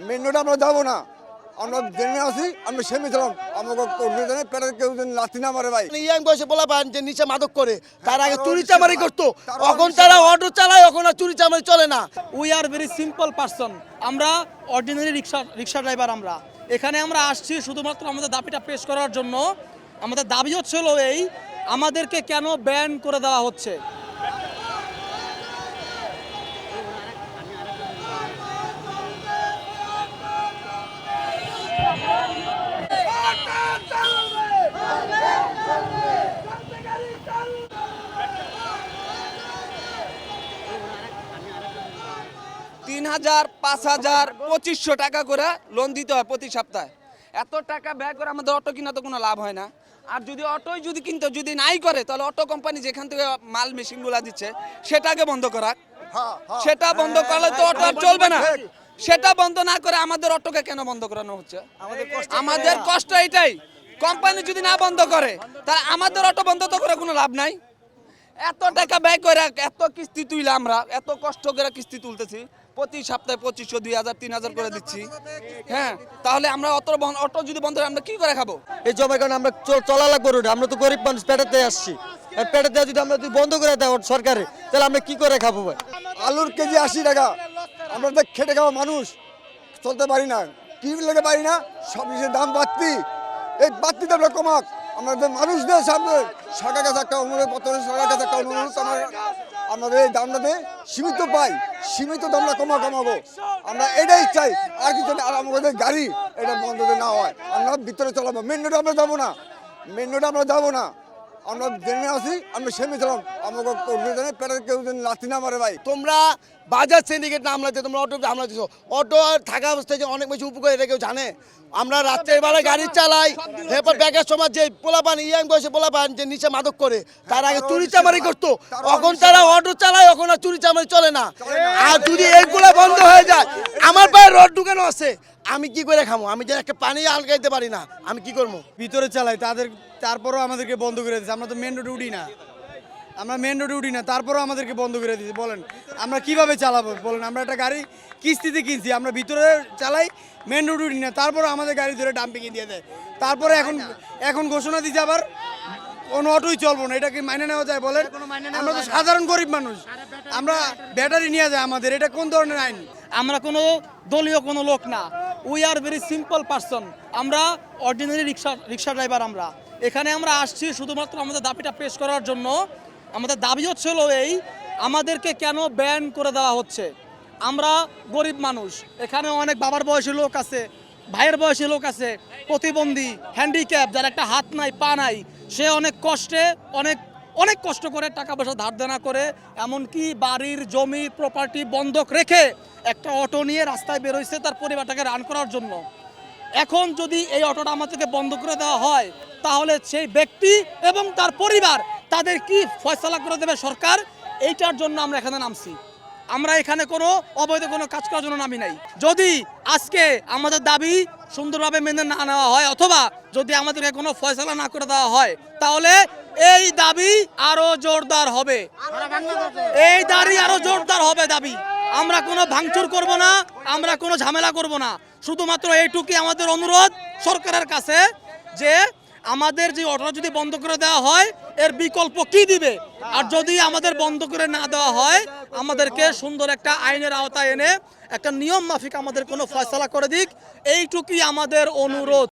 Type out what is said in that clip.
Main রোডে আমরা যাবো না, আমরা জেনে আসি, আমরা সেমে ছিলাম, আমাকে করবে জানে পেটে কেউ যেন লাথি না মারে ভাই। ইয়াং বয়সে বলা পান যে নিচে মাদক করে, তার আগে চুরি চামারি করতো, এখন তারা অটো চালায়, এখন আর চুরি চামারি চলে না। We are very simple person, আমরা অর্ডিনারি রিক্সা ড্রাইভার। আমরা এখানে আমরা আসছি শুধুমাত্র আমাদের দাবিটা পেশ করার জন্য। আমাদের দাবি হচ্ছিল এই, আমাদেরকে কেন ব্যান করে দেওয়া হচ্ছে। তিন হাজার 5,000 2500 টাকা করে লোন দিতে হয় প্রতি সপ্তাহে। এত টাকা ব্যয় করে আমাদের অটো কিনা তো কোনো লাভ হয় না। আর যদি অটোই যদি কিনতে যদি নাই করে, তাহলে অটো কোম্পানি যেখান থেকে মাল মেশিনগুলো দিচ্ছে সেটাকে বন্ধ করা। সেটা বন্ধ করলে তো অটো আর চলবে না। সেটা বন্ধ না করে আমাদের অটোকে কেন বন্ধ করানো হচ্ছে? আমাদের কষ্ট এটাই, কোম্পানি যদি না বন্ধ করে তাহলে আমাদের অটো বন্ধ তো করে কোনো লাভ নাই। এত টাকা ব্যয় করে এত কিস্তি তুইলে আমরা এত কষ্ট করে কিস্তি তুলতেছি, প্রতি সপ্তাহে 2500, 2000, 3000 করে দিচ্ছি। হ্যাঁ, তাহলে আমরা অটো যদি বন্ধ হয় আমরা কি করে খাবো? এই জবের কারণে আমরা চলা লাগবো রোডে, আমরা তো গরিব মানুষ, পেটেতে আসছি। আর পেটেতে যদি আমরা যদি বন্ধ করে দেয় সরকারে, তাহলে আমরা কি করে খাবো ভাই? আলুর কেজি 80 টাকা, আমরা তো খেটে খাওয়া মানুষ, চলতে পারি না, কি লেগে পারি না, সব জিনিসের দাম বাড়তি, এই বাড়তি দামটা কমাক। আমাদের মানুষদের সামনে সরকার কাছে একটা অনুরোধ, সরকার কাছে একটা অনুরোধ, আমাদের এই দামটাতে সীমিত পাই, সীমিত দামটা কমাবো, আমরা এটাই চাই। আর কিছু না, আর আমাদের গাড়ি এটা বন্ধ না হয়, আমরা ভিতরে চালাবো। মেন রোডে আমরা যাবো না, মেন রোডে আমরা যাবো না, আমরা জেনে আসি, আমরা সেমে ছিলাম, আমাকে করবে জানে পেটে কেউ যেন লাথি না মারে ভাই। তোমরা বাজার সিন্ডিকেট না হামলা দিচ্ছ, তোমরা অটো হামলা দিচ্ছ। অটো থাকা অবস্থায় যে অনেক বেশি উপকার, এটা কেউ জানে? আমরা রাত্রের বেলায় গাড়ি চালাই, এরপর ব্যাগের সময় যে পোলাপান, ইয়াং বয়সে পোলাপান যে নিচে মাদক করে, তার আগে চুরি চামারি করতো, এখন তারা অটো চালায়, এখন আর চুরি চামারি চলে না। আর যদি এইগুলো বন্ধ হয়ে যায়, আমার পায়ে রড ঢুকানো আছে, আমি কি করে খামো? আমি যে একটা পানি আলগাইতে পারি না, আমি কি করবো? ভিতরে চালাই তারপরও আমাদেরকে বন্ধ করে দিচ্ছে। আমরা তো মেন রোডে উঠি না, তারপরও আমাদেরকে বন্ধ করে দিচ্ছে। বলেন আমরা কিভাবে চালাবো? বলেন, আমরা একটা গাড়ি কিস্তিতে কিনছি, আমরা ভিতরে চালাই, মেন রোডে উঠি না, তারপরও আমাদের গাড়ি ধরে ডাম্পিংয়ে দিয়ে দেয়। তারপরে এখন ঘোষণা দিচ্ছে আবার কোনো অটোই চলবো না। এটা কি মাইনে নেওয়া যায়? বলেন, আমরা তো সাধারণ গরিব মানুষ, আমরা ব্যাটারি নিয়ে যায় আমাদের, এটা কোন ধরনের আইন? আমরা কোনো দলীয় কোনো লোক না, we are very simple person, আমরা অর্ডিনারি রিক্সা ড্রাইভার। আমরা এখানে আমরা আসছি শুধুমাত্র আমাদের দাবিটা পেশ করার জন্য। আমাদের দাবি হচ্ছিল এই, আমাদেরকে কেন ব্যান করে দেওয়া হচ্ছে। আমরা গরিব মানুষ, এখানে অনেক বাবার বয়সী লোক আছে, ভাইয়ের বয়সী লোক আছে, প্রতিবন্ধী, হ্যান্ডিক্যাপ, যার একটা হাত নাই পা নাই, সে অনেক কষ্টে অনেক কষ্ট করে টাকা পয়সা ধার দেনা করে, এমনকি বাড়ির জমি প্রপার্টি বন্ধক রেখে একটা অটো নিয়ে রাস্তায় বেরোইছে তার পরিবারটাকে রান করার জন্য। এখন যদি এই অটোটা আমাদেরকে বন্ধ করে দেওয়া হয়, তাহলে সেই ব্যক্তি এবং তার পরিবার, তাদের কি ফয়সালা করে দেবে সরকার, এইটার জন্য আমরা এখানে নামছি। আমরা এখানে কোনো অবৈধ কোনো কাজ করার জন্য নামি নাই। যদি আজকে আমাদের দাবি সুন্দরভাবে মেনে না নেওয়া হয়, অথবা যদি আমাদেরকে কোনো ফয়সালা না করে দেওয়া হয়, তাহলে এই দাবি আরো জোরদার হবে, এই দাবি আরো জোরদার হবে দাবি। আমরা কোনো ভাঙচুর করব না, আমরা কোনো ঝামেলা করব না, শুধুমাত্র এইটুকুই আমাদের অনুরোধ সরকারের কাছে, যে আমাদের যে অটো যদি বন্ধ করে দেওয়া হয়, এর বিকল্প কি দিবে। আর যদি আমাদের বন্ধ করে না দেওয়া হয়, আমাদেরকে সুন্দর একটা আইনের আওতায় এনে একটা নিয়ম মাফিক আমাদের কোনো ফয়সালা করে দিক, এইটুকুই আমাদের অনুরোধ।